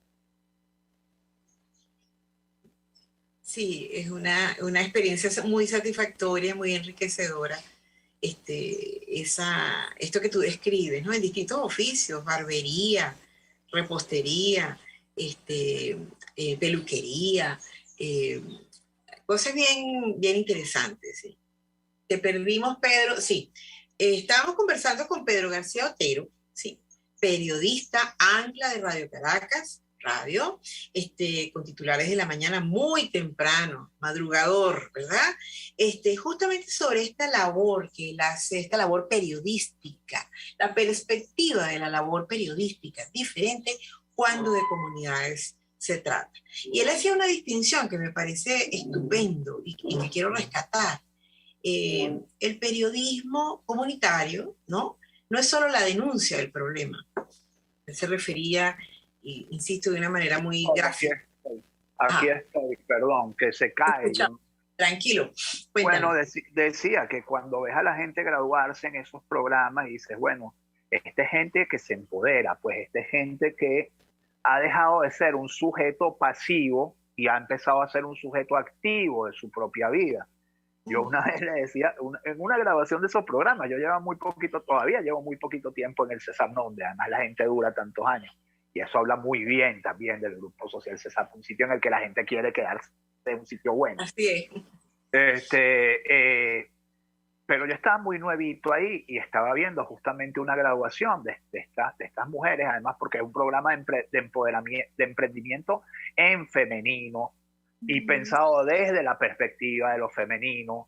Sí, es una experiencia muy satisfactoria, muy enriquecedora. Esto que tú describes, ¿no? En distintos oficios, barbería, repostería, peluquería, cosas bien interesantes, ¿sí? Te perdimos, Pedro. Sí, estábamos conversando con Pedro García Otero, ¿sí? Periodista, ancla de Radio Caracas, con titulares de la mañana muy temprano, madrugador, ¿verdad? Justamente sobre esta labor que él hace, esta labor periodística, la perspectiva de la labor periodística diferente cuando de comunidades se trata. Y él hacía una distinción que me parece estupendo y que quiero rescatar. El periodismo comunitario, ¿no? No es solo la denuncia del problema. Él se refería, y insisto, de una manera muy gráfica. Aquí estoy, perdón, que se cae. Tranquilo, cuéntame. Bueno, decía que cuando ves a la gente graduarse en esos programas, dices, bueno, esta gente que se empodera, pues esta gente que ha dejado de ser un sujeto pasivo y ha empezado a ser un sujeto activo de su propia vida. Yo una vez le decía, en una grabación de esos programas, yo todavía llevo muy poquito tiempo en el CESAP, donde además la gente dura tantos años. Y eso habla muy bien también del Grupo Social CESAP, un sitio en el que la gente quiere quedarse, un sitio bueno. Así es. Pero yo estaba muy nuevito ahí y estaba viendo justamente una graduación de estas mujeres, además porque es un programa de empoderamiento, de emprendimiento en femenino y pensado desde la perspectiva de lo femenino,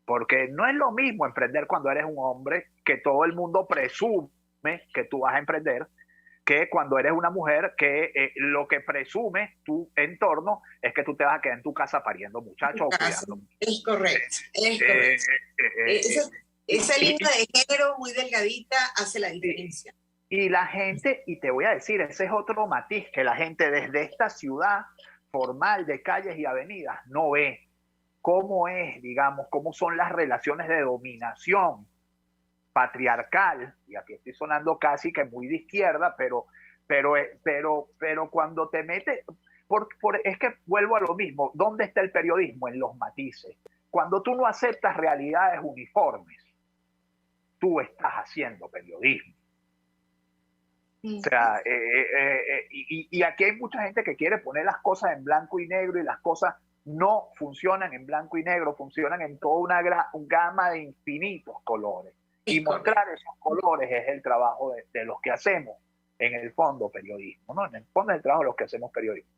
porque no es lo mismo emprender cuando eres un hombre, que todo el mundo presume que tú vas a emprender, que cuando eres una mujer que lo que presume tu entorno es que tú te vas a quedar en tu casa pariendo muchachos o cuidando. Es correcto, es correcto. Esa línea de género muy delgadita hace la diferencia. Y la gente, y te voy a decir, ese es otro matiz, que la gente desde esta ciudad formal de calles y avenidas no ve cómo es, digamos, cómo son las relaciones de dominación patriarcal, y aquí estoy sonando casi que muy de izquierda, pero cuando te metes, es que vuelvo a lo mismo, ¿dónde está el periodismo? En los matices. Cuando tú no aceptas realidades uniformes, tú estás haciendo periodismo. O sea, y aquí hay mucha gente que quiere poner las cosas en blanco y negro, y las cosas no funcionan en blanco y negro, funcionan en toda una gama de infinitos colores. Y mostrar esos colores es el trabajo de los que hacemos, en el fondo, periodismo, ¿no? En el fondo es el trabajo de los que hacemos periodismo.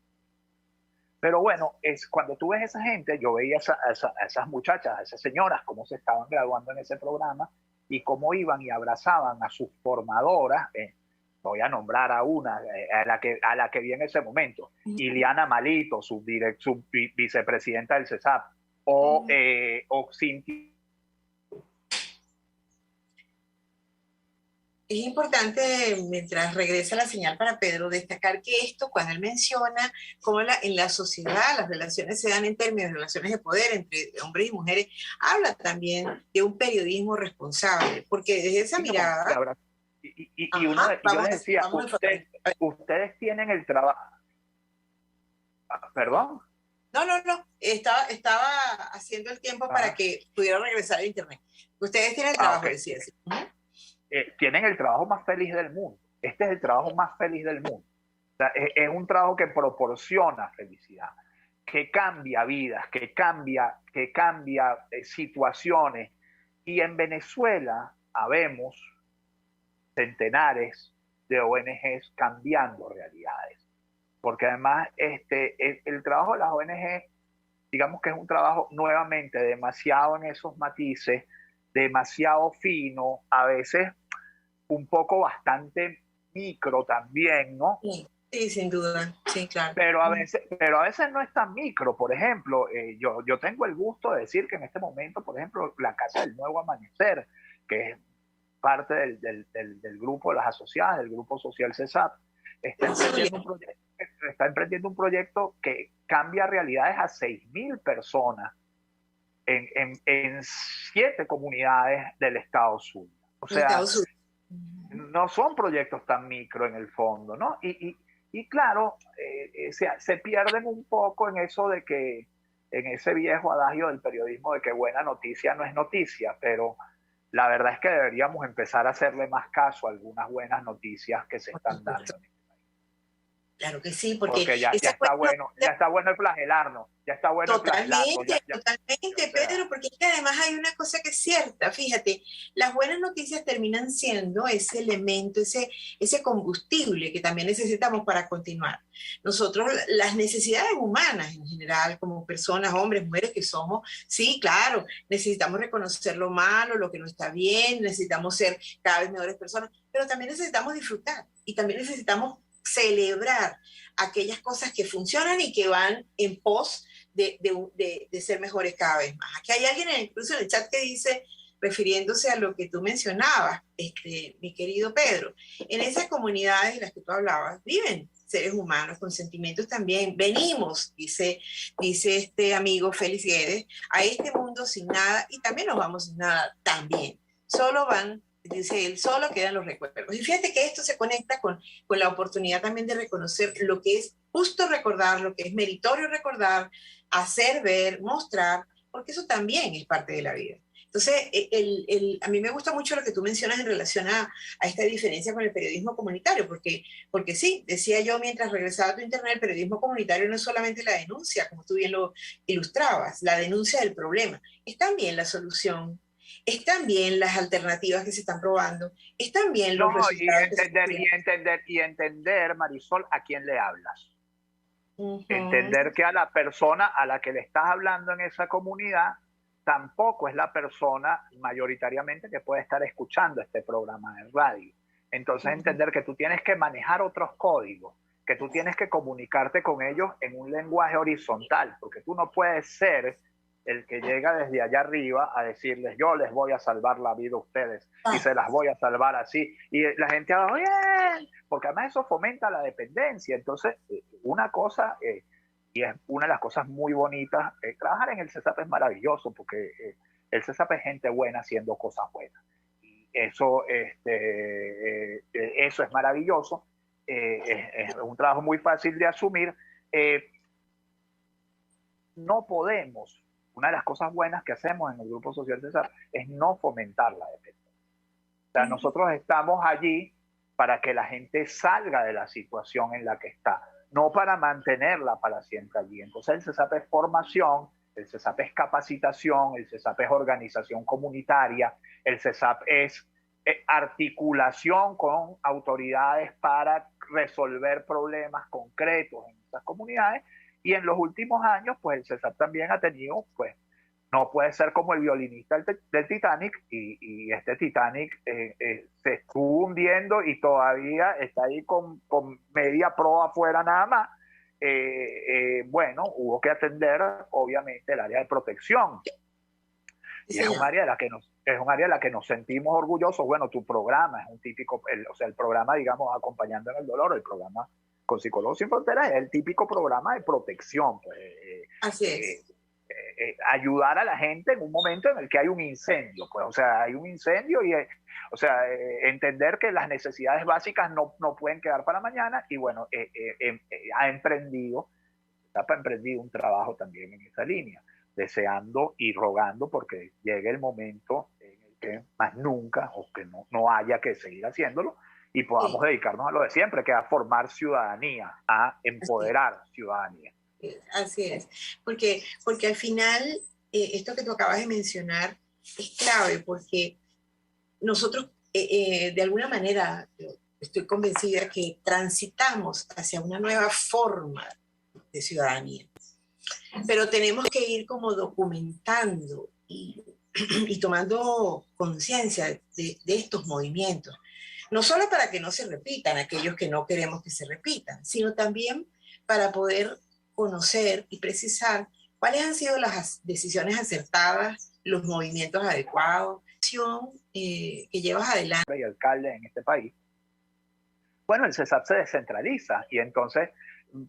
Pero bueno, cuando tú ves a esa gente, yo veía a esas muchachas, a esas señoras, cómo se estaban graduando en ese programa y cómo iban y abrazaban a sus formadoras. Voy a nombrar a una, a la que vi en ese momento, Iliana Malito, su vicepresidenta del CESAP, o Cintia. Es importante, mientras regresa la señal para Pedro, destacar que esto, cuando él menciona cómo en la sociedad las relaciones se dan en términos de relaciones de poder entre hombres y mujeres, habla también de un periodismo responsable, porque desde esa mirada... Yo les decía, ustedes tienen el trabajo... ¿Perdón? No. Estaba haciendo el tiempo para que pudiera regresar a internet. Ustedes tienen el trabajo, decía así. Tienen el trabajo más feliz del mundo. Este es el trabajo más feliz del mundo. O sea, es un trabajo que proporciona felicidad, que cambia vidas, que cambia situaciones. Y en Venezuela habemos centenares de ONGs cambiando realidades. Porque además el trabajo de las ONG, digamos que es un trabajo nuevamente demasiado en esos matices, demasiado fino, a veces un poco bastante micro también, ¿no? Sí, sin duda, sí, claro. Pero a veces no es tan micro. Por ejemplo, yo tengo el gusto de decir que en este momento, por ejemplo, la Casa del Nuevo Amanecer, que es parte del grupo de las asociadas, del Grupo Social CESAP, está emprendiendo un proyecto que cambia realidades a 6.000 personas en 7 comunidades del Estado Zulia. O sea, no son proyectos tan micro en el fondo, ¿no? Y claro, se pierden un poco en eso de que, en ese viejo adagio del periodismo de que buena noticia no es noticia, pero la verdad es que deberíamos empezar a hacerle más caso a algunas buenas noticias que se están dando. Claro que sí, porque ya está bueno el flagelarnos, Totalmente, Pedro, porque es que además hay una cosa que es cierta, fíjate, las buenas noticias terminan siendo ese elemento, ese combustible que también necesitamos para continuar. Nosotros, las necesidades humanas en general, como personas, hombres, mujeres que somos, sí, claro, necesitamos reconocer lo malo, lo que no está bien, necesitamos ser cada vez mejores personas, pero también necesitamos disfrutar y también necesitamos celebrar aquellas cosas que funcionan y que van en pos de ser mejores cada vez más. Aquí hay alguien incluso en el chat que dice, refiriéndose a lo que tú mencionabas, mi querido Pedro, en esas comunidades de las que tú hablabas, viven seres humanos con sentimientos también. Venimos, dice este amigo Félix Guedes, a este mundo sin nada y también nos vamos sin nada también. Solo van dice él, solo quedan los recuerdos. Y fíjate que esto se conecta con la oportunidad también de reconocer lo que es justo recordar, lo que es meritorio recordar, hacer ver, mostrar, porque eso también es parte de la vida. Entonces, a mí me gusta mucho lo que tú mencionas en relación a esta diferencia con el periodismo comunitario, porque sí, decía yo mientras regresaba a tu internet, el periodismo comunitario no es solamente la denuncia, como tú bien lo ilustrabas, la denuncia del problema, es también la solución, es también las alternativas que se están probando, es también los resultados y entender, Marisol, a quién le hablas. Entender que a la persona a la que le estás hablando en esa comunidad tampoco es la persona mayoritariamente que puede estar escuchando este programa de radio. Entonces entender que tú tienes que manejar otros códigos, que tú tienes que comunicarte con ellos en un lenguaje horizontal, porque tú no puedes ser el que llega desde allá arriba a decirles yo les voy a salvar la vida a ustedes y se las voy a salvar así. Y la gente va, bien, porque además eso fomenta la dependencia. Entonces, una cosa, y es una de las cosas muy bonitas, trabajar en el CESAP es maravilloso porque el CESAP es gente buena haciendo cosas buenas. Y eso es maravilloso, es un trabajo muy fácil de asumir. No podemos. Una de las cosas buenas que hacemos en el Grupo Social CESAP es no fomentar la dependencia. O sea, nosotros estamos allí para que la gente salga de la situación en la que está, no para mantenerla para siempre allí. Entonces el CESAP es formación, el CESAP es capacitación, el CESAP es organización comunitaria, el CESAP es articulación con autoridades para resolver problemas concretos en estas comunidades. Y en los últimos años, pues el CESAP también ha tenido, pues, no puede ser como el violinista del Titanic, y este Titanic se estuvo hundiendo y todavía está ahí con media proa afuera nada más. Bueno, hubo que atender, obviamente, el área de protección. Y es un área de la que nos sentimos orgullosos. Bueno, tu programa es un típico, el programa, digamos, Acompañando en el Dolor, el programa con Psicólogos Sin Fronteras, es el típico programa de protección. Pues, así es. Ayudar a la gente en un momento en el que hay un incendio. Pues, o sea, hay un incendio y, entender que las necesidades básicas no pueden quedar para mañana. Y bueno, ha emprendido un trabajo también en esa línea, deseando y rogando porque llegue el momento en el que más nunca, o que no haya que seguir haciéndolo, y podamos dedicarnos a lo de siempre, que es a formar ciudadanía, a empoderar ciudadanía. Así es, porque al final esto que tú acabas de mencionar es clave, porque nosotros de alguna manera, estoy convencida que transitamos hacia una nueva forma de ciudadanía, pero tenemos que ir como documentando y tomando conciencia de estos movimientos. No solo para que no se repitan aquellos que no queremos que se repitan, sino también para poder conocer y precisar cuáles han sido las decisiones acertadas, los movimientos adecuados, que llevas adelante. Y alcaldes en este país. Bueno, el CESAP se descentraliza y entonces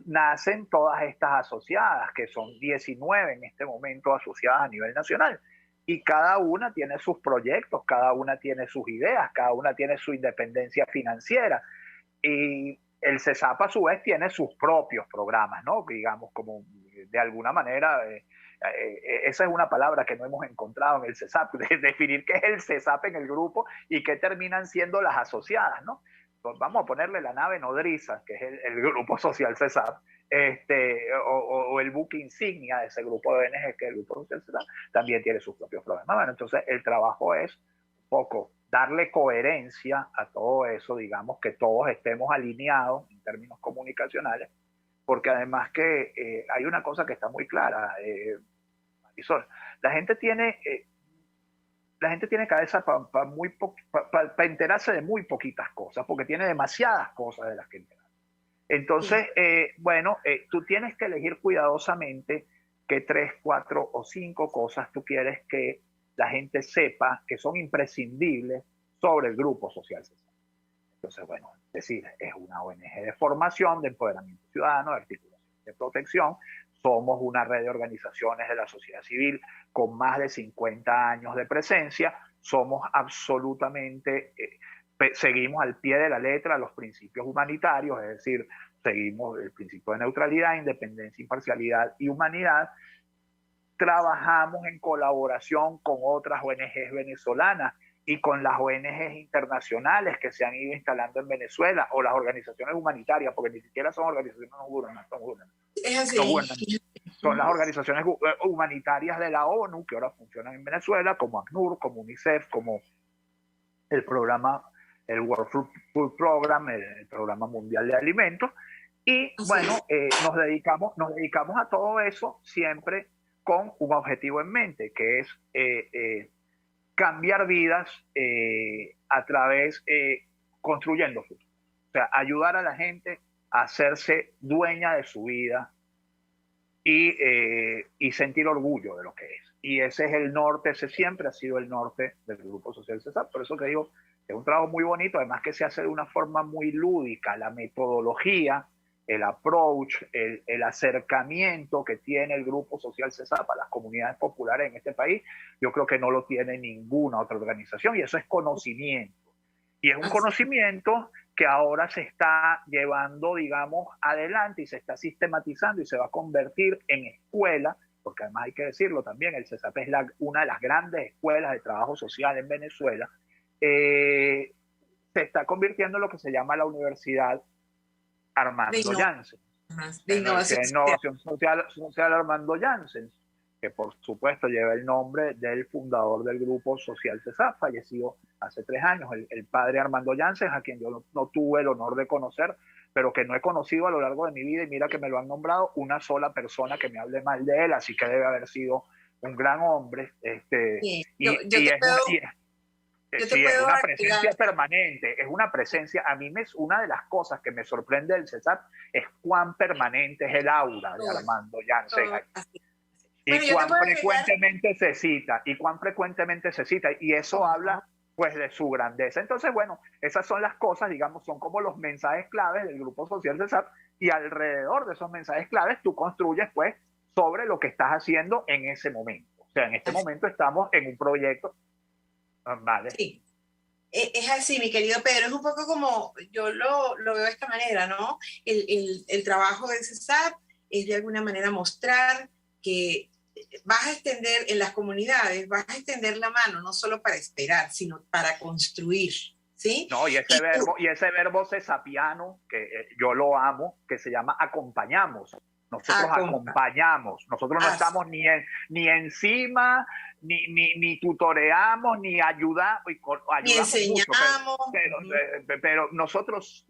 nacen todas estas asociadas, que son 19 en este momento asociadas a nivel nacional. Y cada una tiene sus proyectos, cada una tiene sus ideas, cada una tiene su independencia financiera. Y el CESAP a su vez tiene sus propios programas, ¿no? Digamos, como de alguna manera, esa es una palabra que no hemos encontrado en el CESAP, de definir qué es el CESAP en el grupo y qué terminan siendo las asociadas, ¿no? Entonces, vamos a ponerle la nave nodriza, que es el grupo social CESAP, o el buque insignia de ese grupo de ONG, que es el grupo social CESAP, también tiene sus propios problemas. Bueno, entonces el trabajo es un poco darle coherencia a todo eso, digamos, que todos estemos alineados en términos comunicacionales, porque además que hay una cosa que está muy clara, Marisol, la gente tiene cabeza para enterarse de muy poquitas cosas, porque tiene demasiadas cosas de las que enterar. Entonces, tú tienes que elegir cuidadosamente qué 3, 4 o 5 cosas tú quieres que la gente sepa que son imprescindibles sobre el grupo social. Entonces, bueno, es decir, es una ONG de formación, de empoderamiento ciudadano, de articulación de protección. Somos una red de organizaciones de la sociedad civil con más de 50 años de presencia. somos absolutamente, seguimos al pie de la letra los principios humanitarios, es decir, seguimos el principio de neutralidad, independencia, imparcialidad y humanidad. Trabajamos en colaboración con otras ONGs venezolanas y con las ONGs internacionales que se han ido instalando en Venezuela, o las organizaciones humanitarias, porque ni siquiera son organizaciones no gubernamentales, son las organizaciones humanitarias de la ONU que ahora funcionan en Venezuela, como ACNUR, como UNICEF, como el programa, el World Food Program, el Programa Mundial de Alimentos. Y bueno, nos dedicamos a todo eso siempre con un objetivo en mente, que es cambiar vidas a través, construyendo futuro. O sea, ayudar a la gente a hacerse dueña de su vida y sentir orgullo de lo que es. Y ese es el norte, ese siempre ha sido el norte del Grupo Social CESAP. Por eso te digo, es un trabajo muy bonito, además que se hace de una forma muy lúdica. La metodología, el approach, el acercamiento que tiene el Grupo Social CESAP a las comunidades populares en este país, yo creo que no lo tiene ninguna otra organización, y eso es conocimiento. Y es un conocimiento que ahora se está llevando, digamos, adelante y se está sistematizando y se va a convertir en escuela, porque además hay que decirlo también, el CESAP es una de las grandes escuelas de trabajo social en Venezuela. Se está convirtiendo en lo que se llama la Universidad Armando Janssens, de innovación social Armando Janssens, que por supuesto lleva el nombre del fundador del Grupo Social CESAP, fallecido hace 3 años, el padre Armando Janssens, a quien yo no tuve el honor de conocer, pero que no he conocido a lo largo de mi vida, y mira que me lo han nombrado una sola persona que me hable mal de él, así que debe haber sido un gran hombre. Sí, Es una presencia permanente, es una presencia. A mí una de las cosas que me sorprende del CESAP es cuán permanente es el aura de Armando Janssens. Y cuán frecuentemente se cita, y eso habla pues de su grandeza. Entonces, bueno, esas son las cosas, digamos, son como los mensajes claves del Grupo Social CESAP, y alrededor de esos mensajes claves tú construyes pues sobre lo que estás haciendo en ese momento. O sea, en este momento estamos en un proyecto. Vale. Sí. Es así, mi querido Pedro, es un poco como yo lo veo de esta manera, ¿no? El trabajo del CESAP es de alguna manera mostrar que vas a extender en las comunidades, vas a extender la mano, no solo para esperar, sino para construir, ¿sí? No, y ese verbo cesapiano, que yo lo amo, que se llama acompañamos. Nosotros acompañamos, nosotros no estamos ni encima, ni tutoreamos, ni ayudamos ni enseñamos. Mucho, pero nosotros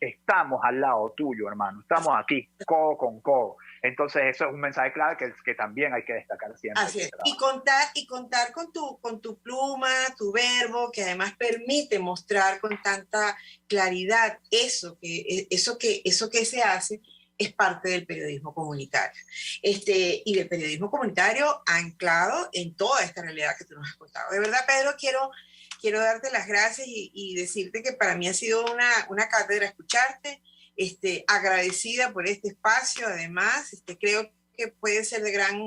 estamos al lado tuyo, hermano, estamos aquí, codo con codo. Entonces eso es un mensaje clave que también hay que destacar siempre. Así es. Y contar con tu pluma, tu verbo, que además permite mostrar con tanta claridad eso que se hace, es parte del periodismo comunitario. Y del periodismo comunitario anclado en toda esta realidad que tú nos has contado. De verdad, Pedro, quiero darte las gracias y decirte que para mí ha sido una cátedra escucharte, agradecida por este espacio. Además, creo que puede ser de gran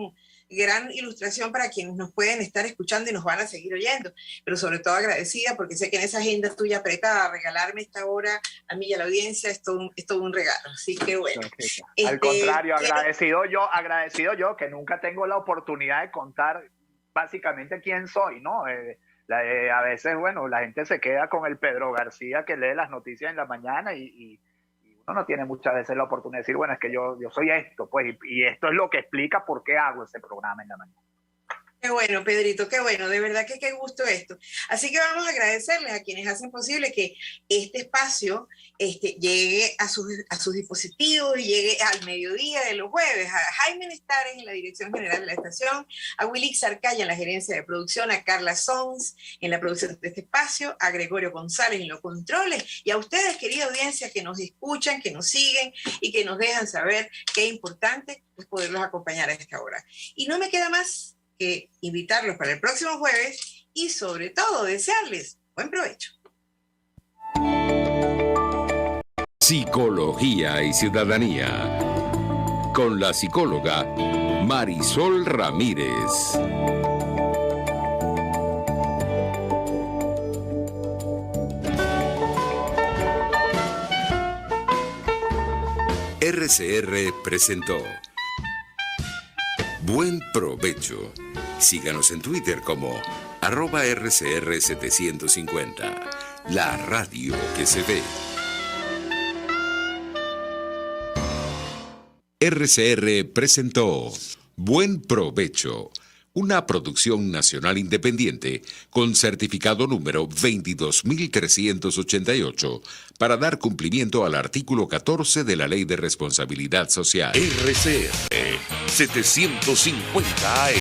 ilustración para quienes nos pueden estar escuchando y nos van a seguir oyendo, pero sobre todo agradecida porque sé que en esa agenda tuya apretada, regalarme esta hora a mí y a la audiencia es todo un regalo, así que bueno. Al contrario, agradecido yo que nunca tengo la oportunidad de contar básicamente quién soy, ¿no? A veces, bueno, la gente se queda con el Pedro García que lee las noticias en la mañana y uno no tiene muchas veces la oportunidad de decir, bueno, es que yo soy esto, pues, y esto es lo que explica por qué hago ese programa en la mañana. Qué bueno, Pedrito, qué bueno, de verdad que qué gusto esto. Así que vamos a agradecerles a quienes hacen posible que este espacio llegue a sus dispositivos y llegue al mediodía de los jueves. A Jaime Nestares en la dirección general de la estación, a Willy Sarcaya en la gerencia de producción, a Carla Sons en la producción de este espacio, a Gregorio González en los controles, y a ustedes, querida audiencia, que nos escuchan, que nos siguen y que nos dejan saber qué importante es poderlos acompañar a esta hora. Y no me queda más que invitarlos para el próximo jueves y sobre todo desearles buen provecho. Psicología y Ciudadanía con la psicóloga Marisol Ramírez. RCR presentó Buen Provecho. Síganos en Twitter como @RCR750. La radio que se ve. RCR presentó Buen Provecho, una producción nacional independiente con certificado número 22.388 para dar cumplimiento al artículo 14 de la Ley de Responsabilidad Social. RCR 750 AM.